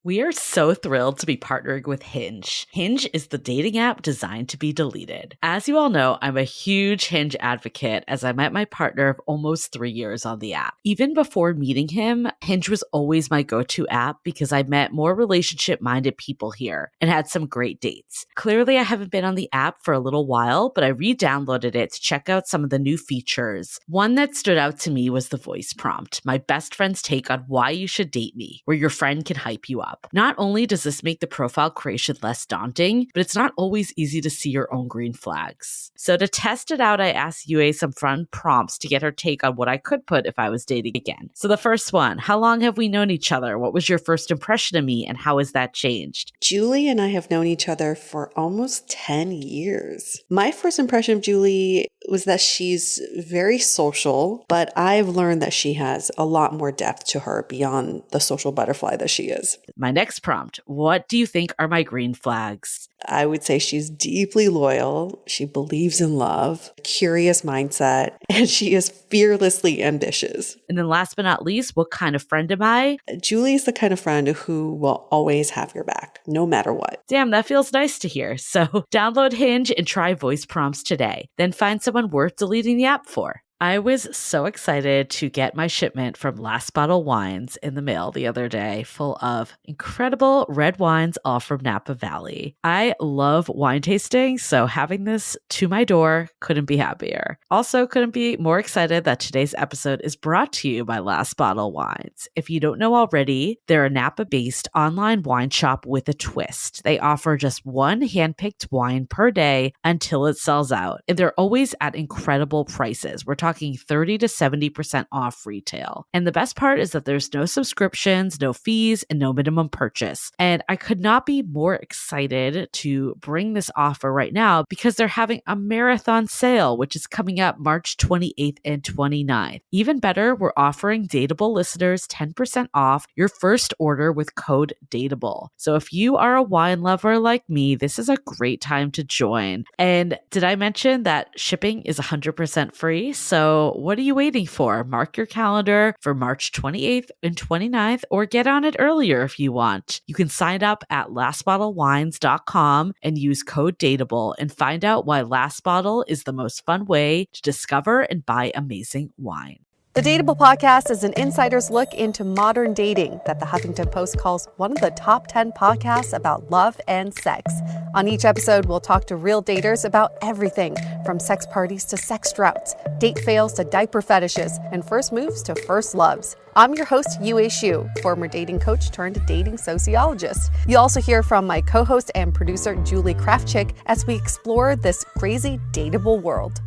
We are so thrilled to be partnering with Hinge. Hinge is the dating app designed to be deleted. As you all know, I'm a huge Hinge advocate as I met my partner of almost 3 years on the app. Even before meeting him, Hinge was always my go-to app because I met more relationship-minded people here and had some great dates. Clearly, I haven't been on the app for a little while, but I re-downloaded it to check out some of the new features. One that stood out to me was the voice prompt, my best friend's take on why you should date me, where your friend can hype you up. Not only does this make the profile creation less daunting, but it's not always easy to see your own green flags. So to test it out, I asked Yue some fun prompts to get her take on what I could put if I was dating again. So the first one, how long have we known each other? What was your first impression of me and how has that changed? Julie and I have known each other for almost 10 years. My first impression of Julie was that she's very social, but I've learned that she has a lot more depth to her beyond the social butterfly that she is. My next prompt, what do you think are my green flags? I would say she's deeply loyal. She believes in love, curious mindset, and she is fearlessly ambitious. And then last but not least, what kind of friend am I? Julie is the kind of friend who will always have your back, no matter what. Damn, that feels nice to hear. So download Hinge and try voice prompts today. Then find someone worth deleting the app for. I was so excited to get my shipment from Last Bottle Wines in the mail the other day, full of incredible red wines, all from Napa Valley. I love wine tasting, so having this to my door couldn't be happier. Also, couldn't be more excited that today's episode is brought to you by Last Bottle Wines. If you don't know already, they're a Napa-based online wine shop with a twist. They offer just one handpicked wine per day until it sells out, and they're always at incredible prices. We're talking 30 to 70% off retail. And the best part is that there's no subscriptions, no fees, and no minimum purchase. And I could not be more excited to bring this offer right now because they're having a marathon sale, which is coming up March 28th and 29th. Even better, we're offering Dateable listeners 10% off your first order with code DATEABLE. So if you are a wine lover like me, this is a great time to join. And did I mention that shipping is 100% free? So what are you waiting for? Mark your calendar for March 28th and 29th or get on it earlier if you want. You can sign up at lastbottlewines.com and use code DATEABLE and find out why Last Bottle is the most fun way to discover and buy amazing wine. The Dateable podcast is an insider's look into modern dating that the Huffington Post calls one of the top 10 podcasts about love and sex. On each episode, we'll talk to real daters about everything from sex parties to sex droughts, date fails to diaper fetishes, and first moves to first loves. I'm your host, Yue Xu, former dating coach turned dating sociologist. You'll also hear from my co-host and producer, Julie Krafchick, as we explore this crazy dateable world.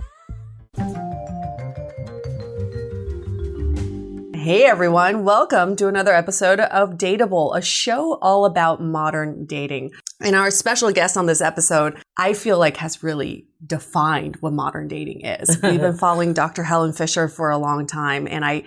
Hey everyone, welcome to another episode of Dateable, a show all about modern dating. And our special guest on this episode, I feel like has really defined what modern dating is. We've been following Dr. Helen Fisher for a long time. And I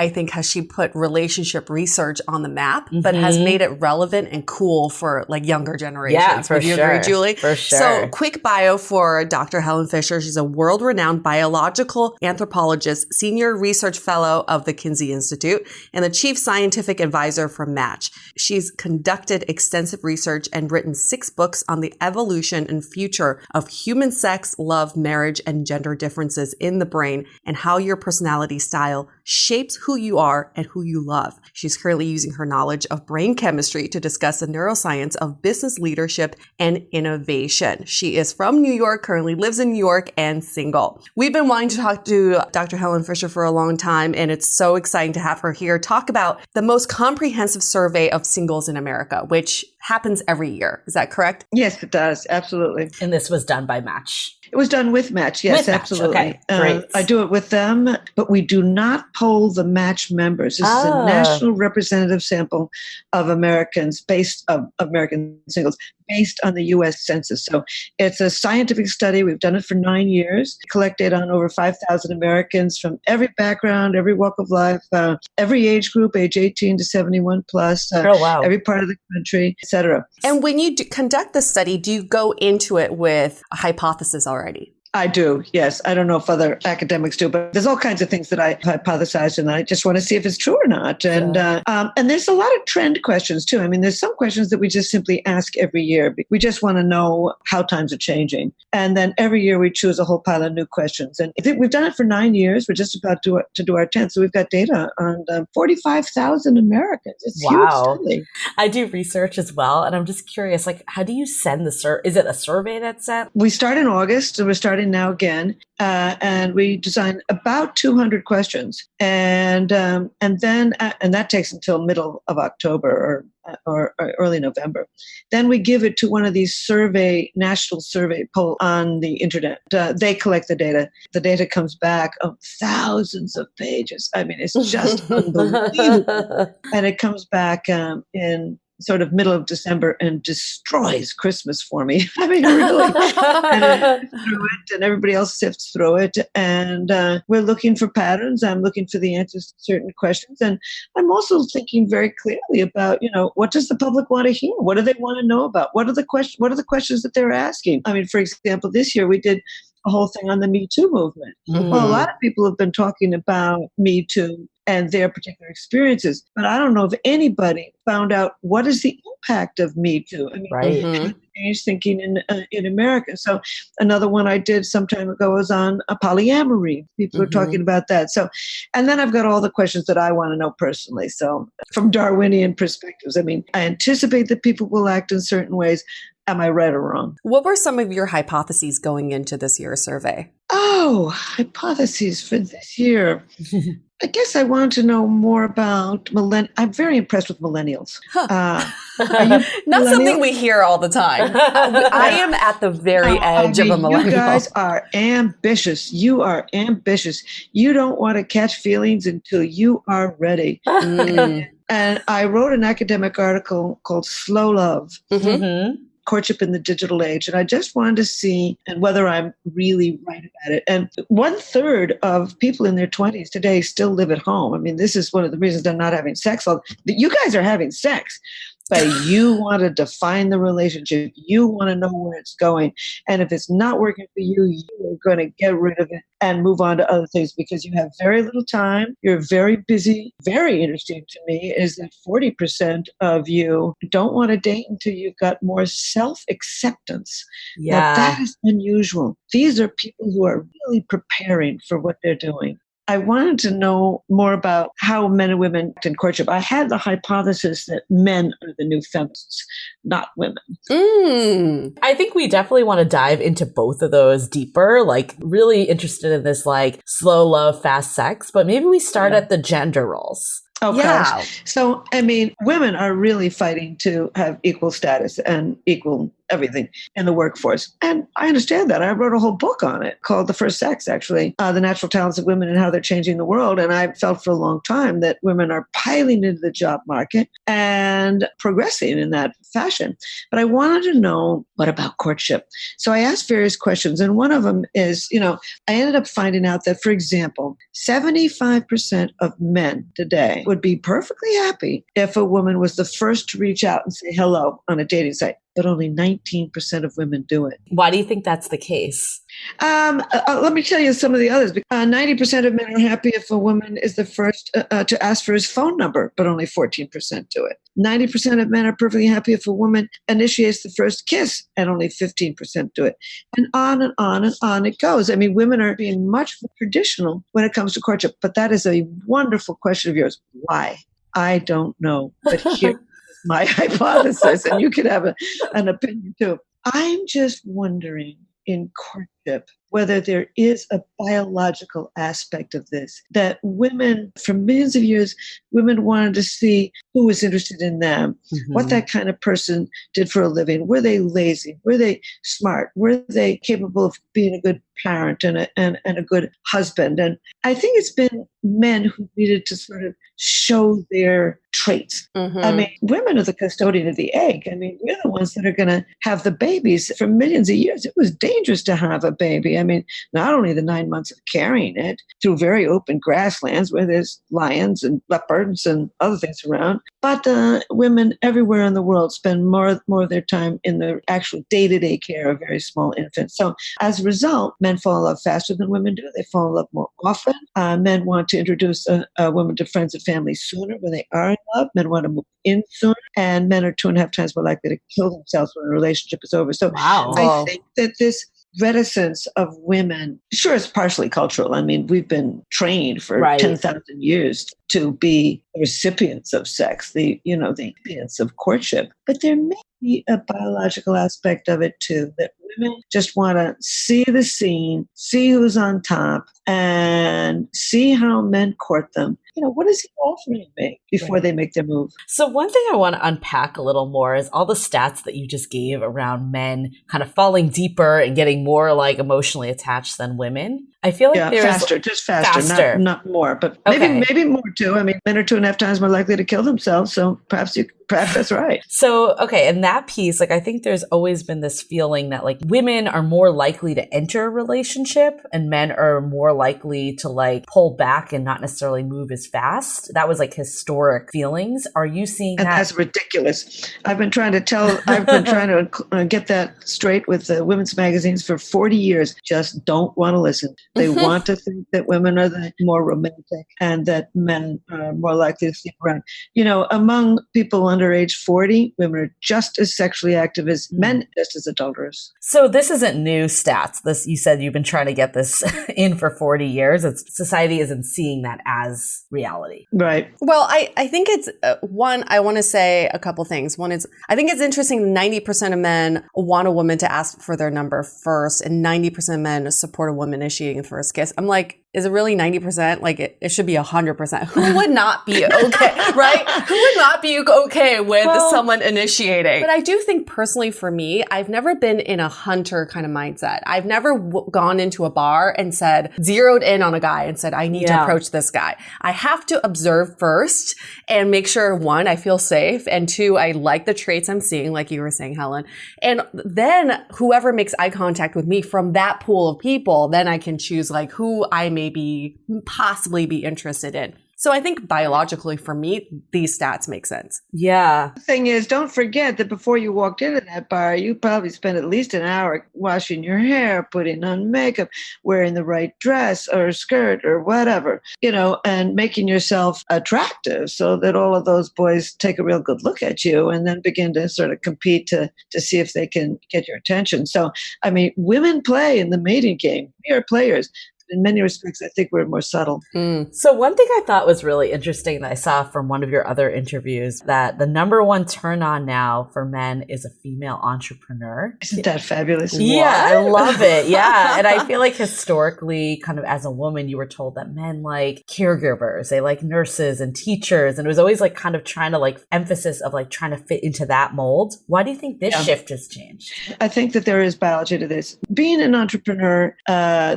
think has she put relationship research on the map, but has made it relevant and cool for like younger generations. Yeah, for sure. Agree, Julie? For sure. So quick bio for Dr. Helen Fisher. She's a world-renowned biological anthropologist, senior research fellow of the Kinsey Institute, and the chief scientific advisor for Match. She's conducted extensive research and written 6 books on the evolution and future of human sex, love, marriage, and gender differences in the brain and how your personality style shapes who you are and who you love. She's currently using her knowledge of brain chemistry to discuss the neuroscience of business leadership and innovation. She is from New York, currently lives in New York, and single. We've been wanting to talk to Dr. Helen Fisher for a long time, and it's so exciting to have her here talk about the most comprehensive survey of singles in America, which happens every year. Is that correct? Yes, it does. Absolutely. And this was done by Match. It was done with Match. Yes, with Match. absolutely. Okay, great. I do it with them, but we do not poll the Match members. This is a national representative sample of American singles based on the U.S. Census. So it's a scientific study. We've done it for 9 years. We collect data on over 5,000 Americans from every background, every walk of life, every age group, age 18 to 71 plus, every part of the country, etc. And when you conduct the study, do you go into it with a hypothesis already? I do, yes. I don't know if other academics do, but there's all kinds of things that I hypothesize, and I just want to see if it's true or not. And and there's a lot of trend questions too. I mean, there's some questions that we just simply ask every year. We just want to know how times are changing, and then every year we choose a whole pile of new questions. And I think we've done it for 9 years. We're just about to do our 10th, so we've got data on 45,000 Americans. It's huge study. I do research as well, and I'm just curious, like, how do you send the survey? Is it a survey that's sent? We start in August, and we're starting now again, and we design about 200 questions, and then that takes until middle of October or early November. Then we give it to one of these national survey poll on the internet. They collect the data. The data comes back of thousands of pages. I mean, it's just unbelievable, and it comes back in sort of middle of December and destroys Christmas for me. I mean, really. And everybody else sifts through it. And we're looking for patterns. I'm looking for the answers to certain questions. And I'm also thinking very clearly about, what does the public want to hear? What do they want to know about? What are the questions that they're asking? I mean, for example, this year we did a whole thing on the Me Too movement. Mm-hmm. Well, a lot of people have been talking about Me Too and their particular experiences, but I don't know if anybody found out what is the impact of Me Too. I mean, right. Changed thinking in America. So another one I did some time ago was on polyamory. People are talking about that. So, and then I've got all the questions that I want to know personally. So from Darwinian perspectives, I mean, I anticipate that people will act in certain ways. Am I right or wrong? What were some of your hypotheses going into this year's survey? Oh, hypotheses for this year. I guess I want to know more about I'm very impressed with millennials. Not something we hear all the time. I am at the very edge of a millennial. You guys are ambitious. You are ambitious. You don't want to catch feelings until you are ready. And I wrote an academic article called Slow Love. Courtship in the Digital Age. And I just wanted to see and whether I'm really right about it. And 1/3 of people in their 20s today still live at home. I mean, this is one of the reasons they're not having sex. You guys are having sex, but you want to define the relationship. You want to know where it's going. And if it's not working for you, you're going to get rid of it and move on to other things because you have very little time. You're very busy. Very interesting to me is that 40% of you don't want to date until you've got more self-acceptance. Yeah. Now, that is unusual. These are people who are really preparing for what they're doing. I wanted to know more about how men and women act in courtship. I had the hypothesis that men are the new feminists, not women. I think we definitely want to dive into both of those deeper, like really interested in this like slow love, fast sex, but maybe we start at the gender roles. Oh, gosh. So, I mean, women are really fighting to have equal status and equal everything in the workforce. And I understand that. I wrote a whole book on it called The First Sex, actually, The Natural Talents of Women and How They're Changing the World. And I felt for a long time that women are piling into the job market and progressing in that fashion. But I wanted to know, what about courtship? So I asked various questions. And one of them is, I ended up finding out that, for example, 75% of men today would be perfectly happy if a woman was the first to reach out and say hello on a dating site. But only 19% of women do it. Why do you think that's the case? Let me tell you some of the others. 90% of men are happy if a woman is the first to ask for his phone number, but only 14% do it. 90% of men are perfectly happy if a woman initiates the first kiss, and only 15% do it. And on and on and on it goes. I mean, women are being much more traditional when it comes to courtship, but that is a wonderful question of yours. Why? I don't know. But here my hypothesis, and you could have an opinion too. I'm just wondering in courtship whether there is a biological aspect of this, that women, for millions of years, women wanted to see who was interested in them, what that kind of person did for a living. Were they lazy? Were they smart? Were they capable of being a good parent and a good husband? And I think it's been men who needed to sort of show their traits. I mean, women are the custodian of the egg. I mean, we're the ones that are going to have the babies. For millions of years, it was dangerous to have a baby. I mean, not only the 9 months of carrying it through very open grasslands where there's lions and leopards and other things around, But women everywhere in the world spend more of their time in the actual day-to-day care of very small infants. So as a result, men fall in love faster than women do. They fall in love more often. Men want to introduce a woman to friends and family sooner when they are in love. Men want to move in sooner. And men are 2.5 times more likely to kill themselves when a relationship is over. So I think that this reticence of women, sure, it's partially cultural. I mean, we've been trained for 10,000 years to be recipients of sex, the recipients of courtship. But there may be a biological aspect of it too, that women just want to see the scene, see who's on top, and see how men court them. What is he offering me before they make their move? So one thing I want to unpack a little more is all the stats that you just gave around men kind of falling deeper and getting more like emotionally attached than women. I feel like there's faster. Not more, but maybe more too. I mean, men are 2.5 times more likely to kill themselves. So perhaps that's right. So, okay. In that piece, like, I think there's always been this feeling that like women are more likely to enter a relationship and men are more likely to like pull back and not necessarily move as fast. That was like historic feelings. Are you seeing that? That's ridiculous. I've been trying to get that straight with the women's magazines for 40 years. Just don't want to listen. They want to think that women are the more romantic and that men are more likely to sleep around. Among people under age 40, women are just as sexually active as men, just as adulterous. So this isn't new stats. You said you've been trying to get this in for 40 years. Society isn't seeing that as reality. Right. Well, I think it's one, I want to say a couple things. One is, I think it's interesting 90% of men want a woman to ask for their number first, and 90% of men support a woman initiating the first kiss. I'm like, is it really 90%? Like it should be 100%. Who would not be okay, right? Who would not be okay with someone initiating? But I do think personally for me, I've never been in a hunter kind of mindset. I've never gone into a bar and zeroed in on a guy and said, I need to approach this guy. I have to observe first and make sure, one, I feel safe, and two, I like the traits I'm seeing, like you were saying, Helen. And then whoever makes eye contact with me from that pool of people, then I can choose like who I may possibly be interested in. So I think biologically for me, these stats make sense. Yeah. The thing is, don't forget that before you walked into that bar, you probably spent at least an hour washing your hair, putting on makeup, wearing the right dress or skirt or whatever, and making yourself attractive so that all of those boys take a real good look at you and then begin to sort of compete to see if they can get your attention. So, I mean, women play in the mating game. We are players. In many respects, I think we're more subtle. So one thing I thought was really interesting that I saw from one of your other interviews, that the number one turn on now for men is a female entrepreneur. Isn't that fabulous? Yeah, I love it. Yeah. And I feel like historically, kind of as a woman, you were told that men like caregivers, they like nurses and teachers. And it was always like kind of trying to like emphasis of like trying to fit into that mold. Why do you think this shift has changed? I think that there is biology to this. Being an entrepreneur,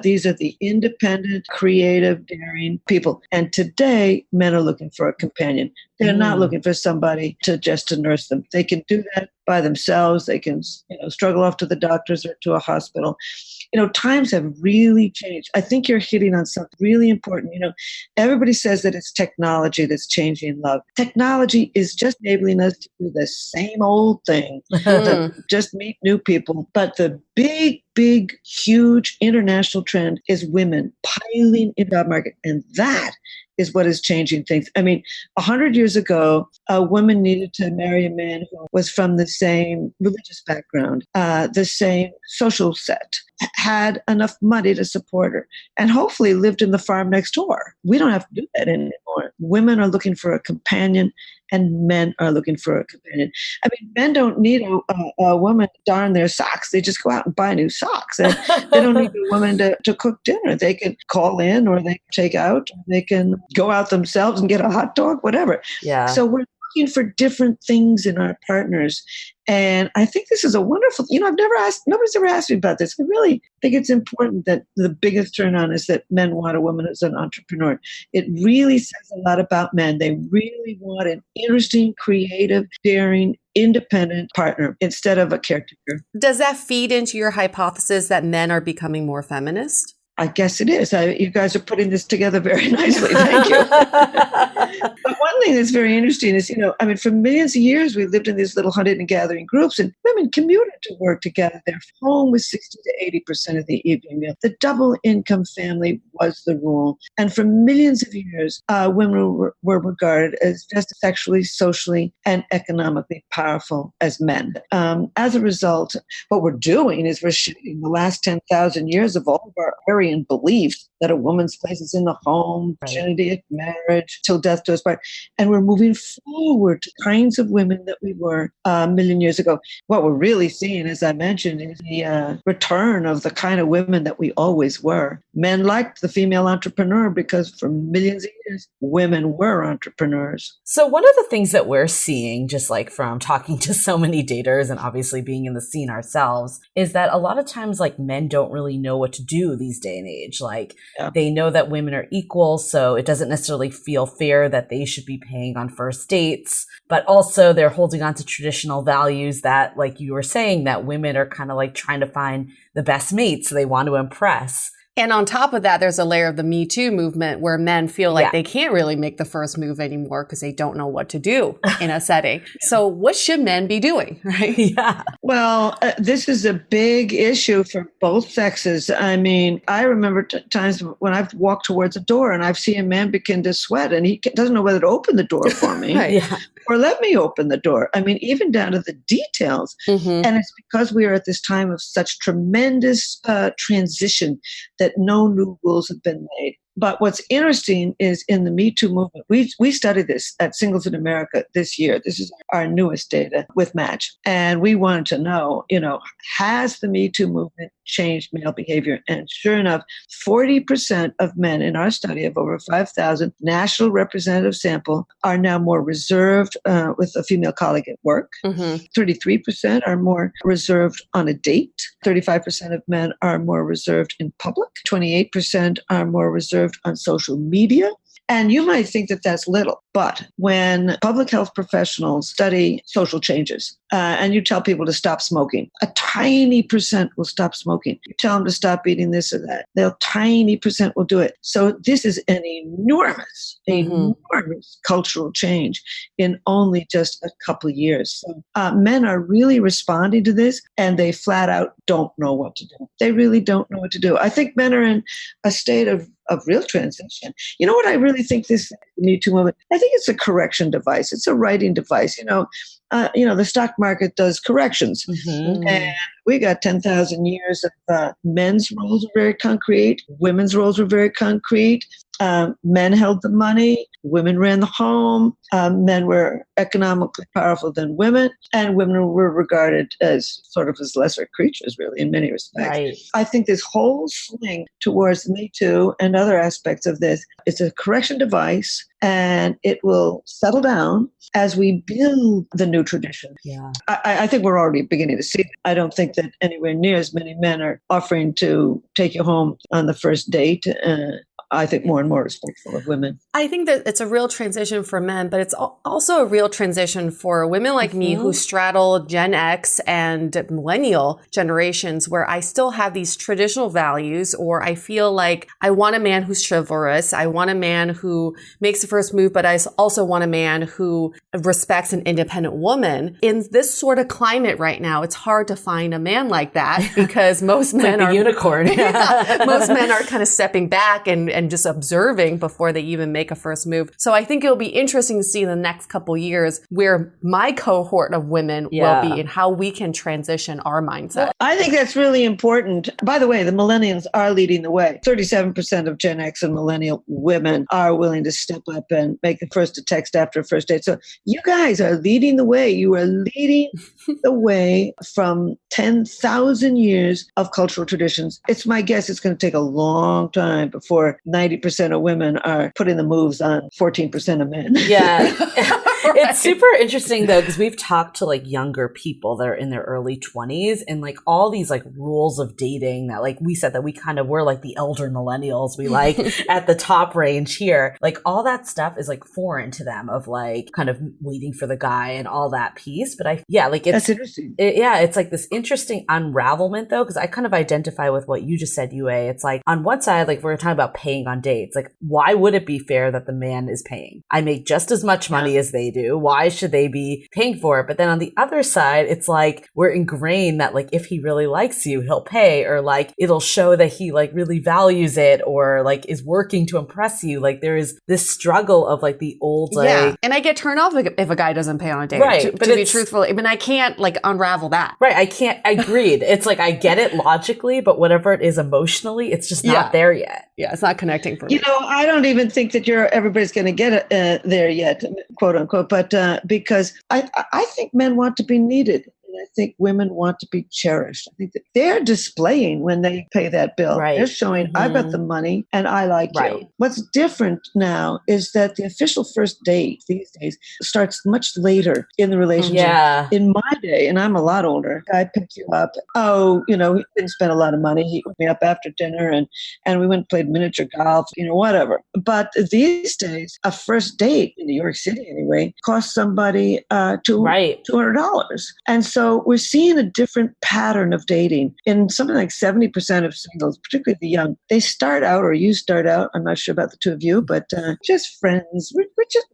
these are the independent, creative, daring people. And today, men are looking for a companion. They're not looking for somebody to nurse them. They can do that by themselves. They can, struggle off to the doctors or to a hospital. Times have really changed. I think you're hitting on something really important. Everybody says that it's technology that's changing love. Technology is just enabling us to do the same old thing, just meet new people. But the big, huge international trend is women piling into the job market. And that is what is changing things. I mean, 100 years ago, a woman needed to marry a man who was from the same religious background, the same social set, had enough money to support her, and hopefully lived in the farm next door. We don't have to do that anymore. Women are looking for a companion, and men are looking for a companion. I mean, men don't need a woman to darn their socks. They just go out and buy new socks. And they don't need a woman to cook dinner. They can call in, or they can take out, or they can go out themselves and get a hot dog, whatever. Yeah. So we're looking for different things in our partners. And I think this is a wonderful, nobody's ever asked me about this. I really think it's important that the biggest turn on is that men want a woman who's an entrepreneur. It really says a lot about men. They really want an interesting, creative, daring, independent partner instead of a caretaker. Does that feed into your hypothesis that men are becoming more feminist? I guess it is. You guys are putting this together very nicely. Thank you. But one one thing that's very interesting is, for millions of years, we lived in these little hunting and gathering groups, and women commuted to work together. Their home was 60 to 80% of the evening meal. The double income family was the rule. And for millions of years, women were regarded as just as sexually, socially, and economically powerful as men. As a result, what we're doing is we're shifting the last 10,000 years of all of our Aryan beliefs that a woman's place is in the home, virginity at marriage, till death do us part. And we're moving forward to kinds of women that we were a million years ago. What we're really seeing, as I mentioned, is the return of the kind of women that we always were. Men liked the female entrepreneur because for millions of years, women were entrepreneurs. So one of the things that we're seeing, just like from talking to so many daters and obviously being in the scene ourselves, is that a lot of times like men don't really know what to do these day and age. Like they know that women are equal, so it doesn't necessarily feel fair that they should be paying on first dates, but also they're holding on to traditional values that, like you were saying, that women are kind of like trying to find the best mate, so they want to impress. And on top of that, there's a layer of the Me Too movement where men feel like they can't really make the first move anymore because they don't know what to do in a setting. So what should men be doing, right? Yeah. Well, this is a big issue for both sexes. I mean, I remember times when I've walked towards a door and I've seen a man begin to sweat and he doesn't know whether to open the door for me or let me open the door. I mean, even down to the details. Mm-hmm. And it's because we are at this time of such tremendous transition that no new rules have been made. But what's interesting is in the Me Too movement, we studied this at Singles in America this year. This is our newest data with Match. And we wanted to know, has the Me Too movement changed male behavior? And sure enough, 40% of men in our study of over 5,000 national representative sample are now more reserved with a female colleague at work. Mm-hmm. 33% are more reserved on a date. 35% of men are more reserved in public. 28% are more reserved on social media. And you might think that that's little, but when public health professionals study social changes and you tell people to stop smoking, a tiny percent will stop smoking. You tell them to stop eating this or that, they'll tiny percent will do it. So this is an enormous cultural change in only just a couple of years. So men are really responding to this and they flat out don't know what to do. They really don't know what to do. I think men are in a state of real transition. You know what I really think this Me Too movement? I think it's a correction device. It's a writing device. The stock market does corrections. Mm-hmm. And we got 10,000 years of men's roles were very concrete. Women's roles were very concrete. Men held the money. Women ran the home. Men were economically powerful than women. And women were regarded as sort of as lesser creatures, really, in many respects. Right. I think this whole swing towards Me Too and other aspects of this, it's a correction device. And it will settle down as we build the new tradition. Yeah. I think we're already beginning to see it. I don't think that anywhere near as many men are offering to take you home on the first date. I think more and more respectful of women. I think that it's a real transition for men, but it's also a real transition for women like me who straddle Gen X and millennial generations where I still have these traditional values, or I feel like I want a man who's chivalrous. I want a man who makes the first move, but I also want a man who respects an independent woman. In this sort of climate right now, it's hard to find a man like that because most men are unicorn. Most men are kind of stepping back and just observing before they even make a first move. So I think it'll be interesting to see in the next couple of years where my cohort of women will be and how we can transition our mindset. Well, I think that's really important. By the way, the millennials are leading the way. 37% of Gen X and millennial women are willing to step up and make the first text after a first date. So you guys are leading the way. You are leading the way from 10,000 years of cultural traditions. It's my guess it's going to take a long time before 90% of women are putting the moves on 14% of men. Yeah. It's super interesting though, because we've talked to like younger people that are in their early 20s and like all these like rules of dating that like we said that we kind of were like the elder millennials, we like at the top range here. Like all that stuff is like foreign to them of like kind of waiting for the guy and all that piece. But like it's That's interesting. It's like this interesting unravelment though, because I kind of identify with what you just said, Yue. It's like on one side, like we're talking about paying on dates. Like why would it be fair that the man is paying? I make just as much money as they do. Why should they be paying for it? But then on the other side, it's like we're ingrained that like if he really likes you, he'll pay, or like it'll show that he like really values it or like is working to impress you. Like there is this struggle of like the old like yeah. And I get turned off if a guy doesn't pay on a date. Right, To be truthful, I mean, I can't like unravel that. Right. I can't. Agreed. It's like I get it logically, but whatever it is emotionally, it's just not there yet. Yeah, it's not connecting for me. You know, I don't even think that everybody's going to get there yet, quote unquote. But because I think men want to be needed. And I think women want to be cherished. I think that they're displaying when they pay that bill. Right. They're showing, I've got the money and I like you. What's different now is that the official first date these days starts much later in the relationship. Yeah. In my day, and I'm a lot older, I picked you up. Oh, he didn't spend a lot of money. He picked me up after dinner and we went and played miniature golf, whatever. But these days, a first date in New York City anyway costs somebody $200. And so we're seeing a different pattern of dating in something like 70% of singles, particularly the young. They start out, or you start out, I'm not sure about the two of you, but just friends. We're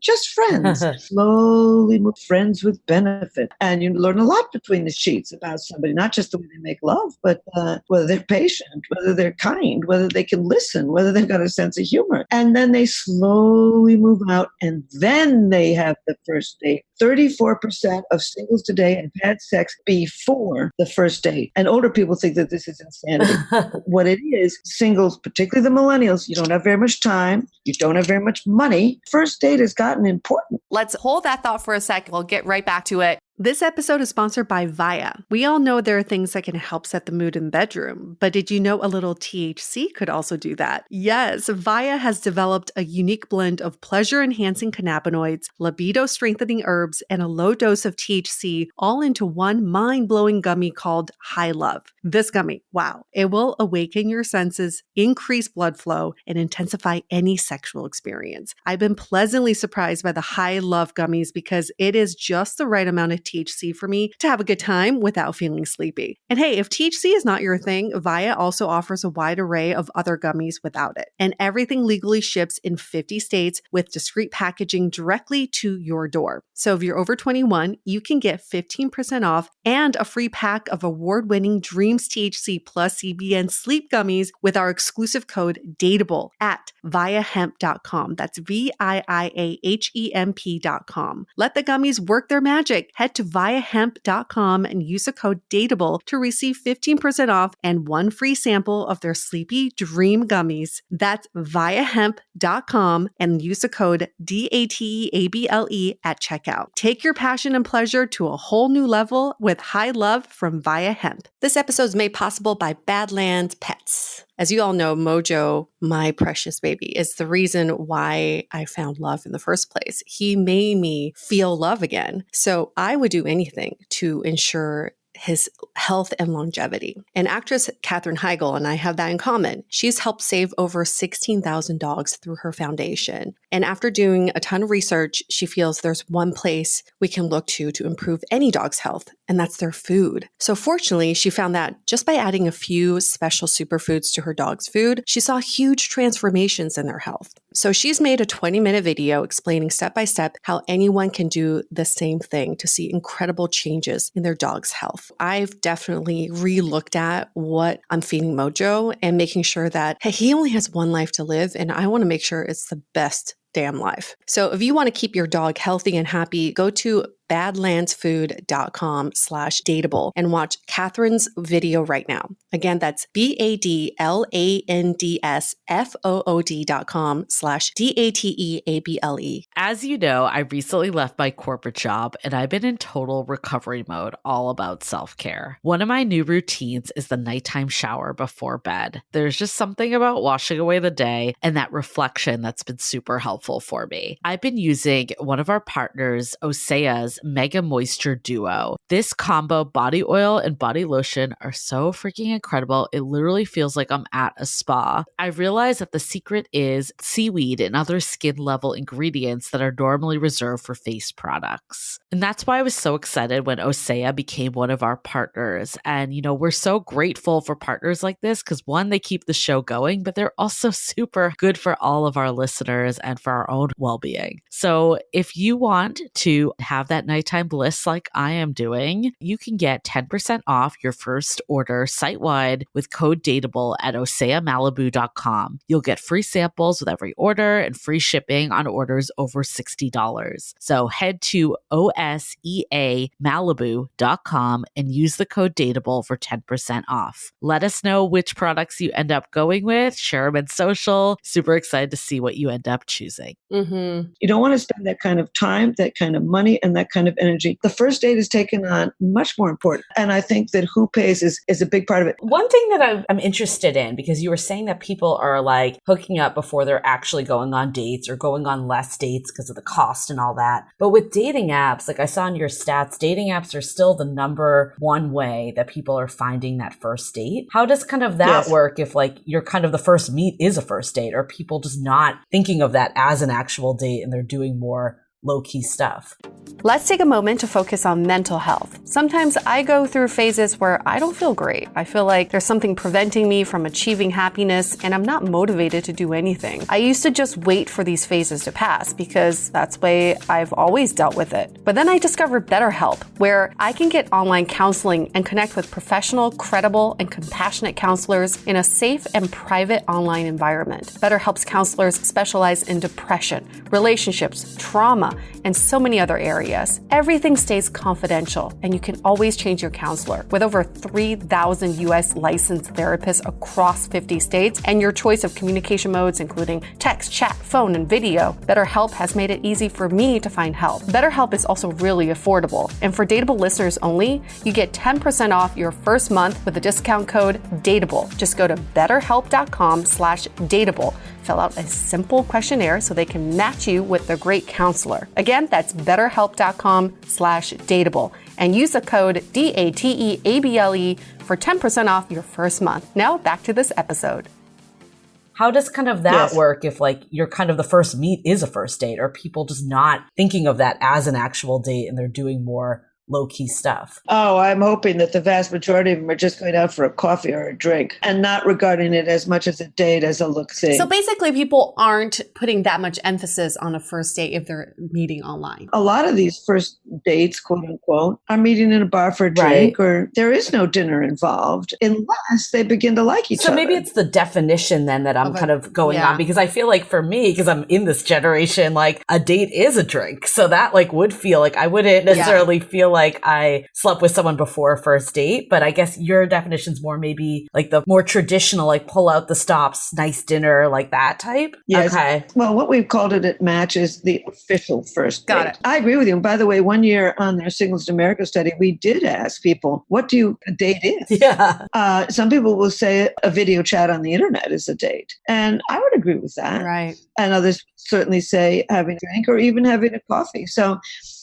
just friends. Slowly move friends with benefit. And you learn a lot between the sheets about somebody, not just the way they make love, but whether they're patient, whether they're kind, whether they can listen, whether they've got a sense of humor. And then they slowly move out, and then they have the first date. 34% of singles today have had sex before the first date. And older people think that this is insanity. What it is, singles, particularly the millennials, you don't have very much time. You don't have very much money. First date has gotten important. Let's hold that thought for a second. We'll get right back to it. This episode is sponsored by Via. We all know there are things that can help set the mood in the bedroom, but did you know a little THC could also do that? Yes, Via has developed a unique blend of pleasure-enhancing cannabinoids, libido-strengthening herbs, and a low dose of THC all into one mind-blowing gummy called High Love. This gummy, wow, it will awaken your senses, increase blood flow, and intensify any sexual experience. I've been pleasantly surprised by the High Love gummies because it is just the right amount of THC for me to have a good time without feeling sleepy. And hey, if THC is not your thing, Via also offers a wide array of other gummies without it. And everything legally ships in 50 states with discreet packaging directly to your door. So if you're over 21, you can get 15% off and a free pack of award-winning Dreams THC plus CBN sleep gummies with our exclusive code DATEABLE at viahemp.com. That's VIIAHEMP.com. Let the gummies work their magic. Head to viahemp.com and use the code DATEABLE to receive 15% off and one free sample of their Sleepy Dream gummies. That's viahemp.com and use the code DATEABLE at checkout. Take your passion and pleasure to a whole new level with High Love from Via Hemp. This episode is made possible by Badlands Pets. As you all know, Mojo, my precious baby, is the reason why I found love in the first place. He made me feel love again. So I would do anything to ensure his health and longevity. And actress Katherine Heigl and I have that in common. She's helped save over 16,000 dogs through her foundation. And after doing a ton of research, she feels there's one place we can look to improve any dog's health, and that's their food. So fortunately, she found that just by adding a few special superfoods to her dog's food, she saw huge transformations in their health. So she's made a 20-minute video explaining step by step how anyone can do the same thing to see incredible changes in their dog's health. I've definitely re-looked at what I'm feeding Mojo and making sure that, hey, he only has one life to live, and I want to make sure it's the best damn life. So if you want to keep your dog healthy and happy, go to badlandsfood.com/dateable and watch Catherine's video right now. Again, that's badlandsfood.com/dateable. As you know, I recently left my corporate job and I've been in total recovery mode, all about self-care. One of my new routines is the nighttime shower before bed. There's just something about washing away the day and that reflection that's been super helpful helpful for me. I've been using one of our partners, Osea's Mega Moisture Duo. This combo body oil and body lotion are so freaking incredible. It literally feels like I'm at a spa. I realized that the secret is seaweed and other skin level ingredients that are normally reserved for face products. And that's why I was so excited when Osea became one of our partners. And, we're so grateful for partners like this because one, they keep the show going, but they're also super good for all of our listeners and for our own well-being. So if you want to have that nighttime bliss like I am doing, you can get 10% off your first order site-wide with code DATEABLE at oseamalibu.com. You'll get free samples with every order and free shipping on orders over $60. So head to oseamalibu.com and use the code DATEABLE for 10% off. Let us know which products you end up going with. Share them in social. Super excited to see what you end up choosing. Mm-hmm. You don't want to spend that kind of time, that kind of money, and that kind of energy. The first date is taken on much more important. And I think that who pays is a big part of it. One thing that I'm interested in, because you were saying that people are like hooking up before they're actually going on dates or going on less dates because of the cost and all that. But with dating apps, like I saw in your stats, dating apps are still the number one way that people are finding that first date. How does kind of that work if like you're kind of the first meet is a first date? Or people just not thinking of that as an actual date and they're doing more low-key stuff? Let's take a moment to focus on mental health. Sometimes I go through phases where I don't feel great. I feel like there's something preventing me from achieving happiness and I'm not motivated to do anything. I used to just wait for these phases to pass because that's the way I've always dealt with it. But then I discovered BetterHelp, where I can get online counseling and connect with professional, credible, and compassionate counselors in a safe and private online environment. BetterHelp's counselors specialize in depression, relationships, trauma, and so many other areas. Everything stays confidential, and you can always change your counselor. With over 3,000 U.S. licensed therapists across 50 states, and your choice of communication modes, including text, chat, phone, and video, BetterHelp has made it easy for me to find help. BetterHelp is also really affordable, and for Dateable listeners only, you get 10% off your first month with the discount code DATEABLE. Just go to betterhelp.com/dateable. Fill out a simple questionnaire so they can match you with their great counselor. Again, that's betterhelp.com/dateable and use the code DATEABLE for 10% off your first month. Now back to this episode. How does kind of that work if like you're kind of the first meet is a first date? Or people just not thinking of that as an actual date and they're doing more low-key stuff? Oh, I'm hoping that the vast majority of them are just going out for a coffee or a drink and not regarding it as much as a date as a look-see. So basically, people aren't putting that much emphasis on a first date if they're meeting online. A lot of these first dates, quote unquote, are meeting in a bar for a drink, or there is no dinner involved unless they begin to like each other. So maybe it's the definition then that I'm kind of going on, because I feel like for me, because I'm in this generation, like a date is a drink. So that like would feel like I wouldn't necessarily feel like I slept with someone before a first date, but I guess your definition's more maybe like the more traditional, like pull out the stops, nice dinner, like that type. Yes. Okay. Well, what we've called it at Match is the official first date. Got it. I agree with you. And by the way, one year on their Singles in America study, we did ask people, what do you a date is? Yeah. Some people will say a video chat on the internet is a date. And I would agree with that. Right. And others certainly say having a drink or even having a coffee. So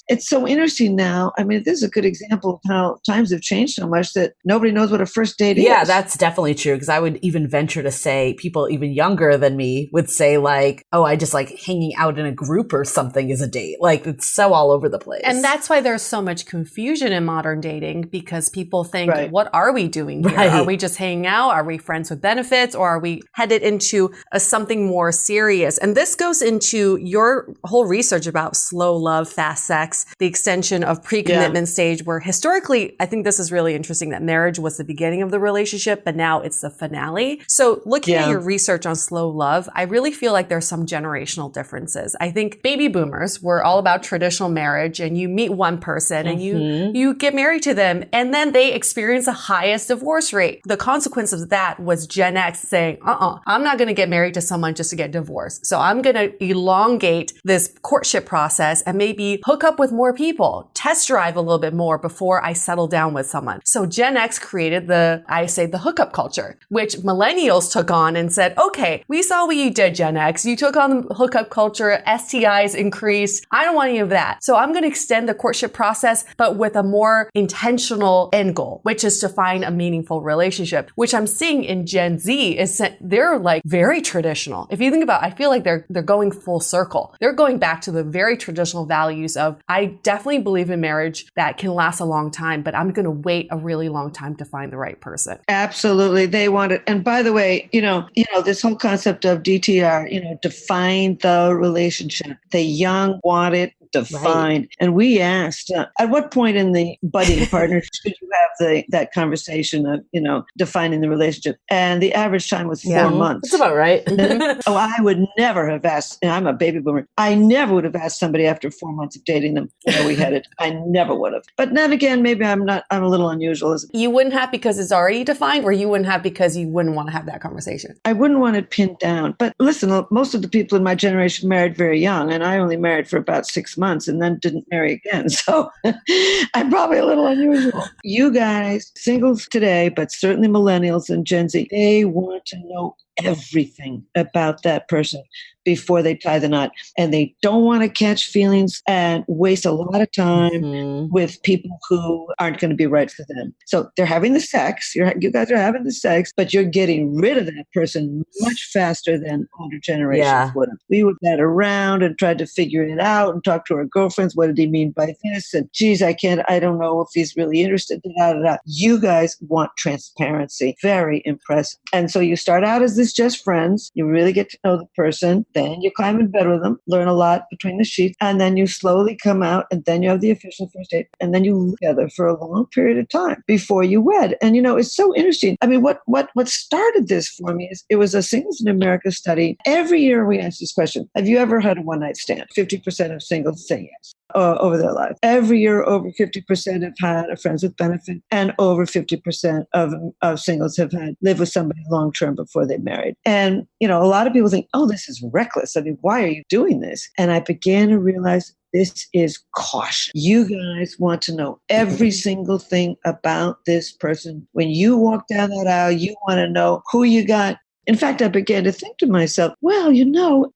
it's so interesting now. I mean, this is a good example of how times have changed so much that nobody knows what a first date is. Yeah, that's definitely true. Because I would even venture to say people even younger than me would say like, oh, I just like hanging out in a group or something is a date. Like it's so all over the place. And that's why there's so much confusion in modern dating, because people think, what are we doing here? Are we just hanging out? Are we friends with benefits? Or are we headed into something more serious? And this goes into your whole research about slow love, fast sex, the extension of pre-commitment stage, where historically, I think this is really interesting that marriage was the beginning of the relationship, but now it's the finale. So looking at your research on slow love, I really feel like there's some generational differences. I think baby boomers were all about traditional marriage, and you meet one person and you get married to them, and then they experience the highest divorce rate. The consequence of that was Gen X saying, I'm not going to get married to someone just to get divorced. So I'm going to elongate this courtship process and maybe hook up with with more people, test drive a little bit more before I settle down with someone. So Gen X created the hookup culture, which millennials took on and said, okay, we saw what you did, Gen X. You took on the hookup culture, STIs increased. I don't want any of that. So I'm going to extend the courtship process, but with a more intentional end goal, which is to find a meaningful relationship, which I'm seeing in Gen Z is that they're like very traditional. If you think about it, I feel like they're going full circle. They're going back to the very traditional values of, I definitely believe in marriage that can last a long time, but I'm going to wait a really long time to find the right person. Absolutely. They want it. And by the way, this whole concept of DTR, define the relationship. The young want it defined. Right. And we asked, at what point in the budding partnership should you have that conversation of, defining the relationship? And the average time was 4 months. That's about right. Oh, I would never have asked, I'm a baby boomer. I never would have asked somebody after 4 months of dating them where we headed. I never would have. But then again, maybe I'm a little unusual. You wouldn't have because it's already defined, or you wouldn't have because you wouldn't want to have that conversation? I wouldn't want it pinned down. But listen, most of the people in my generation married very young, and I only married for about 6 months and then didn't marry again. So I'm probably a little unusual. You guys, singles today, but certainly millennials and Gen Z, they want to know everything about that person before they tie the knot. And they don't want to catch feelings and waste a lot of time with people who aren't going to be right for them. So they're having the sex. You guys are having the sex, but you're getting rid of that person much faster than older generations would have. We would get around and tried to figure it out and talk to our girlfriends. What did he mean by this? And geez, I don't know if he's really interested. You guys want transparency. Very impressive. And so you start out as this just friends. You really get to know the person. Then you climb in bed with them, learn a lot between the sheets, and then you slowly come out, and then you have the official first date, and then you live together for a long period of time before you wed. And it's so interesting. I mean, what started this for me is it was a Singles in America study. Every year we ask this question: have you ever had a one-night stand? 50% of singles say yes. Over their life. Every year, over 50% have had a friends with benefit, and over 50% of singles have lived with somebody long-term before they married. And, a lot of people think, oh, this is reckless. I mean, why are you doing this? And I began to realize this is caution. You guys want to know every single thing about this person. When you walk down that aisle, you want to know who you got. In fact, I began to think to myself, well,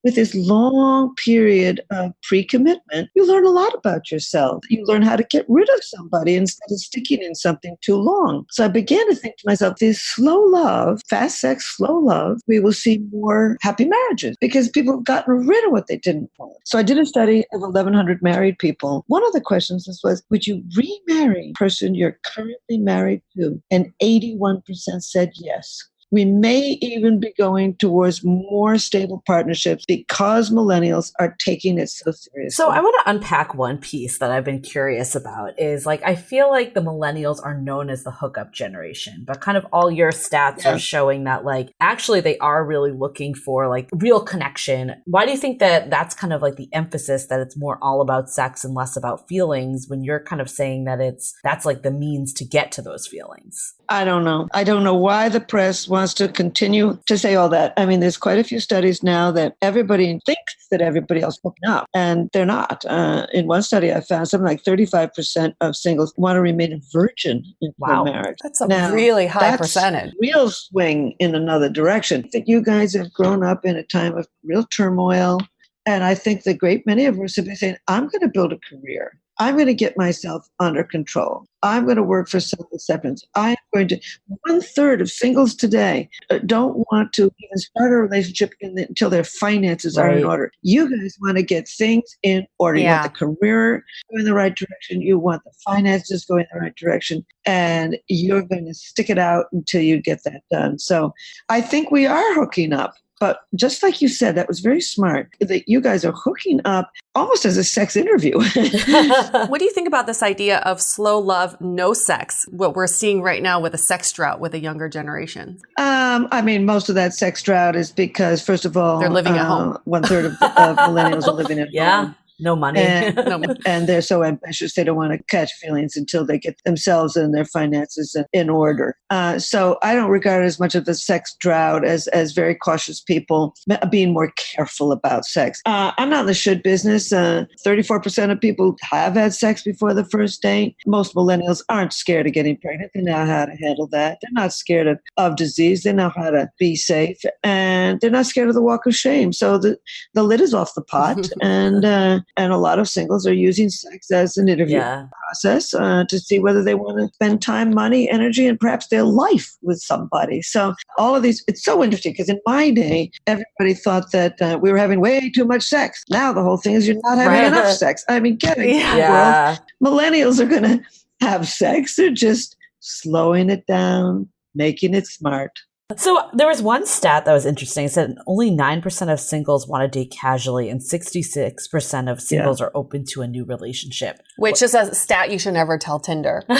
with this long period of pre-commitment, you learn a lot about yourself. You learn how to get rid of somebody instead of sticking in something too long. So I began to think to myself, this slow love, fast sex, slow love, we will see more happy marriages because people have gotten rid of what they didn't want. So I did a study of 1,100 married people. One of the questions was, would you remarry the person you're currently married to? And 81% said yes. We may even be going towards more stable partnerships because millennials are taking it so seriously. So I want to unpack one piece that I've been curious about is I feel like the millennials are known as the hookup generation, but kind of all your stats are showing that actually they are really looking for real connection. Why do you think that that's kind of the emphasis that it's more all about sex and less about feelings when you're kind of saying that that's the means to get to those feelings? I don't know. I don't know why the press wants to continue to say all that. I mean, there's quite a few studies now that everybody thinks that everybody else hooking up, and they're not. In one study, I found something like 35% of singles want to remain a virgin in their marriage. That's a really high percentage. Real swing in another direction. I think you guys have grown up in a time of real turmoil, and I think the great many of us have been saying, I'm going to build a career. I'm going to get myself under control. I'm going to work for self-acceptance. I'm going to, 1/3 of singles today don't want to even start a relationship until their finances are in order. You guys want to get things in order. You want the career going in the right direction. You want the finances going in the right direction. And you're going to stick it out until you get that done. So I think we are hooking up. But just like you said, that was very smart, that you guys are hooking up almost as a sex interview. What do you think about this idea of slow love, no sex? What we're seeing right now with a sex drought with a younger generation? I mean, most of that sex drought is because, first of all, they're living at home. 1/3 of millennials are living at home. No money. And they're so ambitious, they don't want to catch feelings until they get themselves and their finances in order. So I don't regard it as much of a sex drought as very cautious people being more careful about sex. I'm not in the should business. 34% of people have had sex before the first date. Most millennials aren't scared of getting pregnant. They know how to handle that. They're not scared of disease. They know how to be safe. And they're not scared of the walk of shame. So the lid is off the pot. and a lot of singles are using sex as an interview process to see whether they want to spend time, money, energy, and perhaps their life with somebody. So all of these, it's so interesting because in my day, everybody thought that we were having way too much sex. Now the whole thing is you're not having enough sex. I mean, get it, world. Millennials are going to have sex. They're just slowing it down, making it smart. So there was one stat that was interesting. It said only 9% of singles want to date casually and 66% of singles are open to a new relationship. Which is a stat you should never tell Tinder. Well,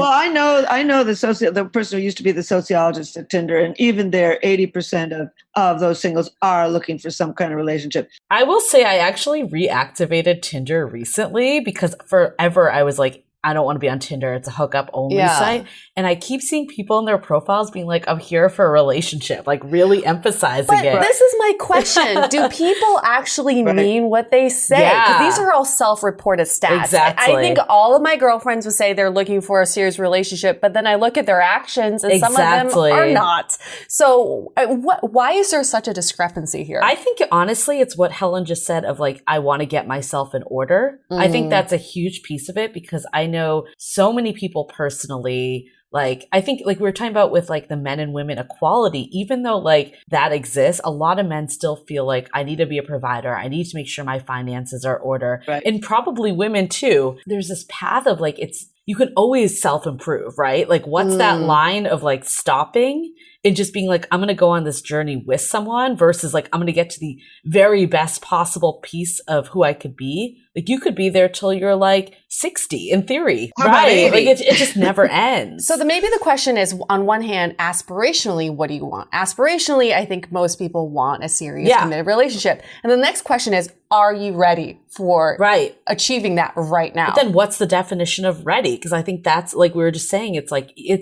I know the person who used to be the sociologist at Tinder, and even there, 80% of those singles are looking for some kind of relationship. I will say I actually reactivated Tinder recently because forever I was like, I don't want to be on Tinder. It's a hookup only site. And I keep seeing people in their profiles being like, I'm here for a relationship, like really emphasizing it. But this is my question. Do people actually mean what they say? Because these are all self-reported stats. Exactly. I think all of my girlfriends would say they're looking for a serious relationship, but then I look at their actions and some of them are not. So why is there such a discrepancy here? I think honestly, it's what Helen just said of like, I want to get myself in order. I think that's a huge piece of it because I know so many people personally. Like, I think like we were talking about with like the men and women equality, even though like that exists, a lot of men still feel like I need to be a provider. I need to make sure my finances are in order. Right. And probably women too. There's this path of like, you can always self-improve, right? Like what's that line of like stopping and just being like, I'm going to go on this journey with someone versus like, I'm going to get to the very best possible piece of who I could be. Like you could be there till you're like 60 in theory, right? Like it just never ends. So maybe the question is, on one hand, aspirationally, what do you want? Aspirationally, I think most people want a serious committed relationship. And the next question is, are you ready for achieving that right now? But then what's the definition of ready? Because I think that's like we were just saying, it's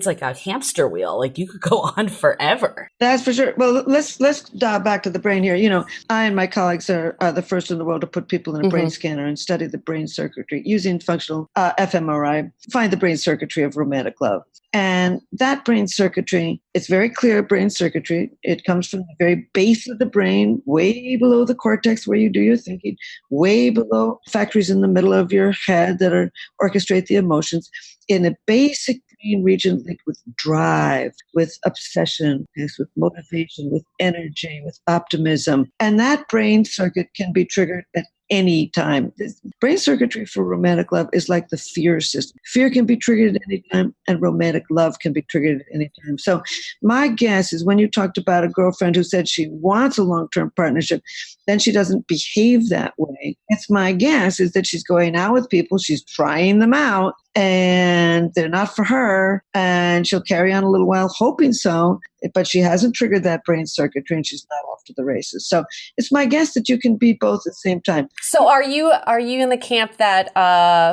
like a hamster wheel. Like you could go on forever. That's for sure. Well, let's dial back to the brain here. You know, I and my colleagues are the first in the world to put people in a brain scanner and study the brain circuitry using functional fMRI, find the brain circuitry of romantic love. And that brain circuitry, it's very clear brain circuitry. It comes from the very base of the brain, way below the cortex where you do your thinking, way below factories in the middle of your head that orchestrate the emotions, in a basic brain region linked with drive, with obsession, with motivation, with energy, with optimism. And that brain circuit can be triggered at any time. This brain circuitry for romantic love is like the fear system. Fear can be triggered at any time, and romantic love can be triggered at any time. So my guess is when you talked about a girlfriend who said she wants a long-term partnership, then she doesn't behave that way. It's my guess is that she's going out with people, she's trying them out, and they're not for her, and she'll carry on a little while hoping so, but she hasn't triggered that brain circuitry and she's not off to the races. So it's my guess that you can be both at the same time. So are you in the camp that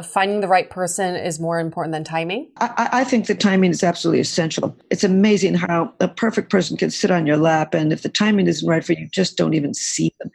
finding the right person is more important than timing? I think the timing is absolutely essential. It's amazing how a perfect person can sit on your lap, and if the timing isn't right for you, just don't even see them.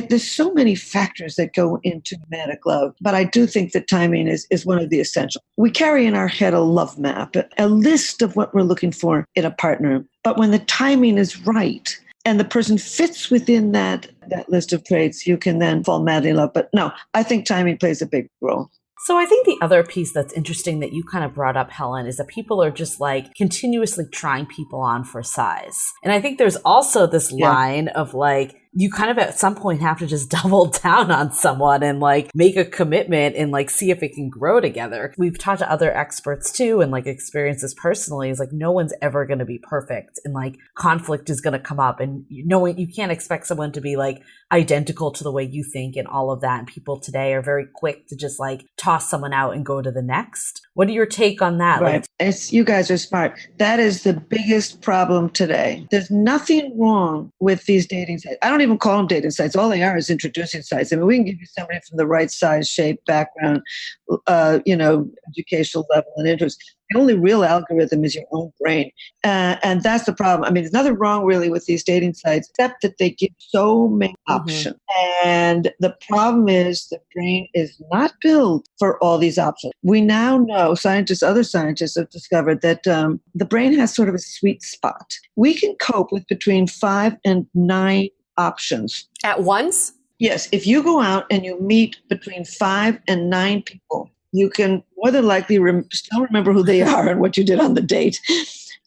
There's so many factors that go into romantic love, but I do think that timing is one of the essentials. We carry in our head a love map, a list of what we're looking for in a partner. But when the timing is right and the person fits within that list of traits, you can then fall madly in love. But no, I think timing plays a big role. So I think the other piece that's interesting that you kind of brought up, Helen, is that people are just like continuously trying people on for size. And I think there's also this line of like, you kind of at some point have to just double down on someone and like make a commitment and like see if it can grow together. We've talked to other experts too and like experiences personally is like no one's ever going to be perfect and like conflict is going to come up and you can't expect someone to be like identical to the way you think and all of that. And people today are very quick to just like toss someone out and go to the next. What are your take on that? Right. You guys are smart. That is the biggest problem today. There's nothing wrong with these dating sites. I don't even call them dating sites. All they are is introducing sites. I mean, we can give you somebody from the right size, shape, background, educational level and interest. The only real algorithm is your own brain. And that's the problem. I mean, there's nothing wrong really with these dating sites, except that they give so many options. And the problem is the brain is not built for all these options. We now know, other scientists have discovered that the brain has sort of a sweet spot. We can cope with between 5 and 9 options. At once? Yes. If you go out and you meet between 5 and 9 people, you can more than likely still remember who they are and what you did on the date.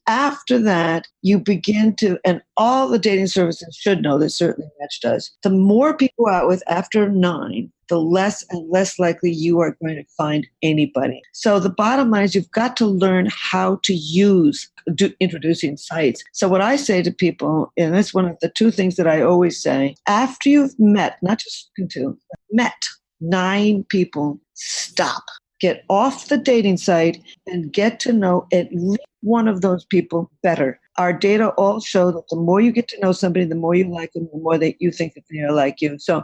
After that, you begin to, and all the dating services should know this, certainly Match does, the more people go out with after 9, the less and less likely you are going to find anybody. So the bottom line is you've got to learn how to use introducing sites. So what I say to people, and that's one of the 2 things that I always say, after you've met, not just met 9 people, stop. Get off the dating site and get to know at least one of those people better. Our data all show that the more you get to know somebody, the more you like them, the more that you think that they are like you. So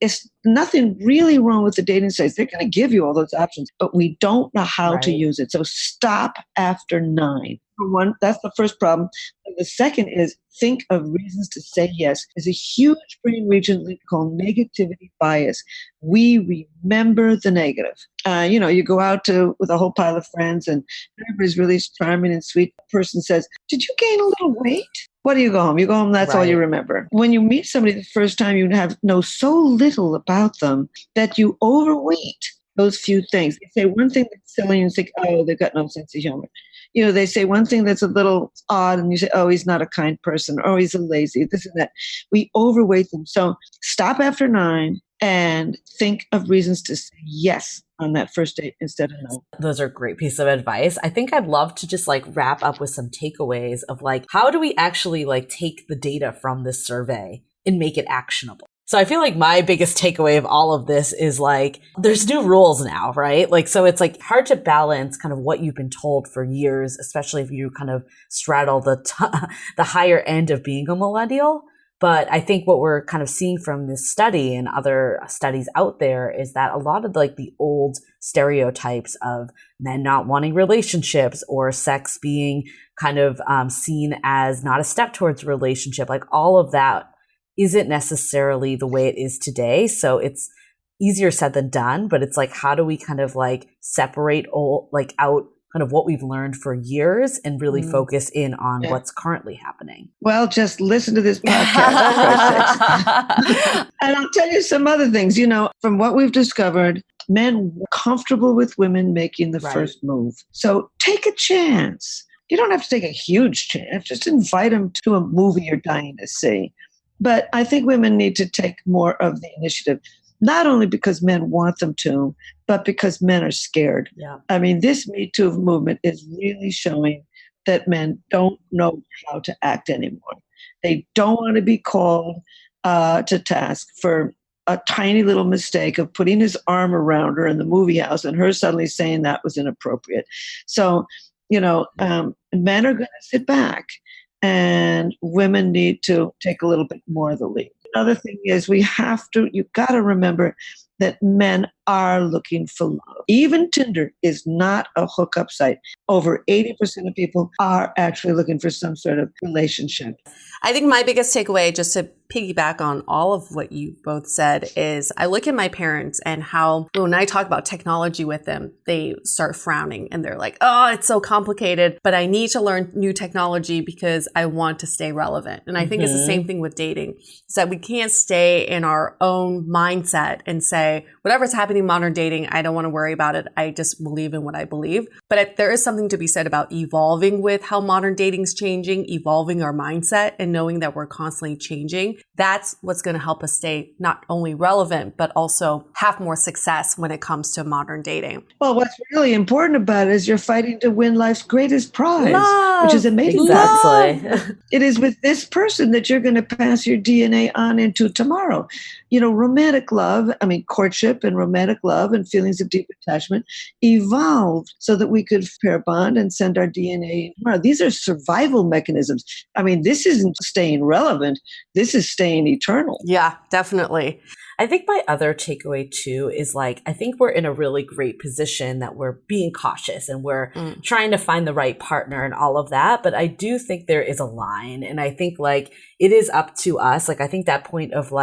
it's nothing really wrong with the dating sites. They're going to give you all those options, but we don't know how to use it. So stop after 9. For one, that's the first problem. And the second is think of reasons to say yes. There's a huge brain region called negativity bias. We remember the negative. You go out with a whole pile of friends and everybody's really charming and sweet. The person says, "Did you gain a little weight?" What do you go home? You go home, that's all you remember. When you meet somebody the first time, you know so little about them that you overweight those few things. They say one thing that's silly and you think, oh, they've got no sense of humor. They say one thing that's a little odd and you say, oh, he's not a kind person, or he's a lazy, this and that. We overweight them. So stop after 9 and think of reasons to say yes on that first date instead of no. Those are great pieces of advice. I think I'd love to just wrap up with some takeaways of how do we actually take the data from this survey and make it actionable? So I feel like my biggest takeaway of all of this is there's new rules now, right? So it's hard to balance kind of what you've been told for years, especially if you kind of straddle the higher end of being a millennial. But I think what we're kind of seeing from this study and other studies out there is that a lot of the old stereotypes of men not wanting relationships or sex being kind of seen as not a step towards a relationship, all of that isn't necessarily the way it is today. So it's easier said than done, but it's how do we kind of separate out kind of what we've learned for years and really focus in on what's currently happening? Well, just listen to this podcast. And I'll tell you some other things, from what we've discovered, men were comfortable with women making the first move. So take a chance. You don't have to take a huge chance. Just invite them to a movie you're dying to see. But I think women need to take more of the initiative, not only because men want them to, but because men are scared. Yeah. I mean, this Me Too movement is really showing that men don't know how to act anymore. They don't want to be called to task for a tiny little mistake of putting his arm around her in the movie house and her suddenly saying that was inappropriate. So, men are going to sit back. And women need to take a little bit more of the lead. Another thing is you've got to remember that men are looking for love. Even Tinder is not a hookup site. Over 80% of people are actually looking for some sort of relationship. I think my biggest takeaway, just to piggyback on all of what you both said, is I look at my parents and how when I talk about technology with them, they start frowning and they're like, oh, it's so complicated, but I need to learn new technology because I want to stay relevant. And I think it's the same thing with dating, is that we can't stay in our own mindset and say, whatever's happening in modern dating, I don't want to worry about it. I just believe in what I believe. But there is something to be said about evolving with how modern dating is changing, evolving our mindset and knowing that we're constantly changing. That's what's going to help us stay not only relevant, but also have more success when it comes to modern dating. Well, what's really important about it is you're fighting to win life's greatest prize. which is amazing. Exactly. It is with this person that you're going to pass your DNA on into tomorrow. Romantic love, courtship and romantic love and feelings of deep attachment evolved so that we could pair bond and send our DNA tomorrow. These are survival mechanisms. This isn't staying relevant. This is staying eternal. Yeah, definitely. I think my other takeaway too is I think we're in a really great position that we're being cautious and we're trying to find the right partner and all of that. But I do think there is a line. And I think it is up to us. I think that point of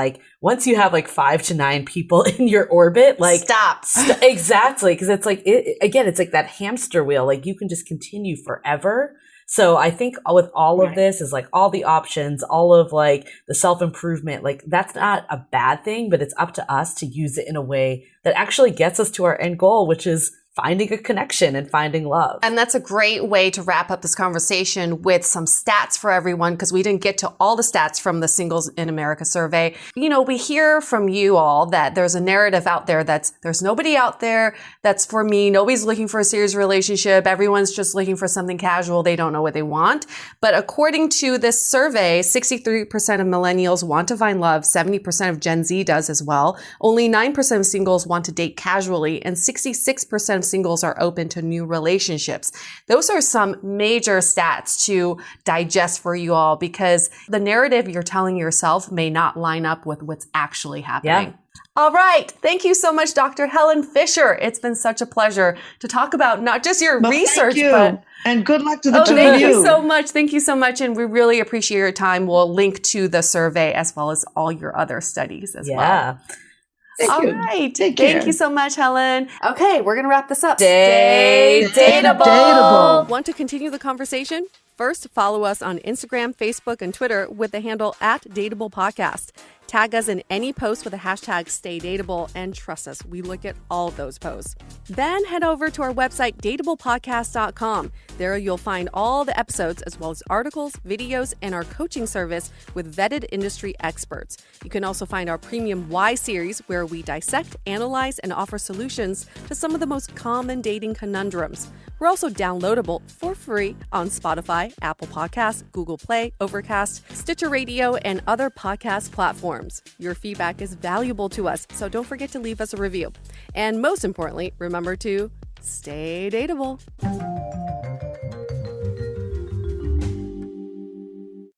once you have 5 to 9 people in your orbit, stop. Exactly. Cause it's it's that hamster wheel. You can just continue forever. So I think with all of this is all the options, all of the self-improvement, that's not a bad thing, but it's up to us to use it in a way that actually gets us to our end goal, which is finding a connection and finding love. And that's a great way to wrap up this conversation with some stats for everyone, because we didn't get to all the stats from the Singles in America survey. We hear from you all that there's a narrative out there there's nobody out there that's for me. Nobody's looking for a serious relationship. Everyone's just looking for something casual. They don't know what they want. But according to this survey, 63% of millennials want to find love. 70% of Gen Z does as well. Only 9% of singles want to date casually, and 66% of singles are open to new relationships. Those are some major stats to digest for you all, because the narrative you're telling yourself may not line up with what's actually happening. Yeah. All right. Thank you so much, Dr. Helen Fisher. It's been such a pleasure to talk about not just your research, but and good luck to the two of you. Thank you so much. Thank you so much. And we really appreciate your time. We'll link to the survey as well as all your other studies as well. All right. Take care. Thank you so much, Helen. Okay, we're going to wrap this up. Stay dateable. Dateable. Want to continue the conversation? First, follow us on Instagram, Facebook, and Twitter with the handle @DateablePodcast. Tag us in any post with the hashtag StayDateable, and trust us, we look at all of those posts. Then head over to our website, dateablepodcast.com. There you'll find all the episodes as well as articles, videos, and our coaching service with vetted industry experts. You can also find our premium Why series, where we dissect, analyze, and offer solutions to some of the most common dating conundrums. We're also downloadable for free on Spotify, Apple Podcasts, Google Play, Overcast, Stitcher Radio, and other podcast platforms. Your feedback is valuable to us, so don't forget to leave us a review. And most importantly, remember to stay dateable.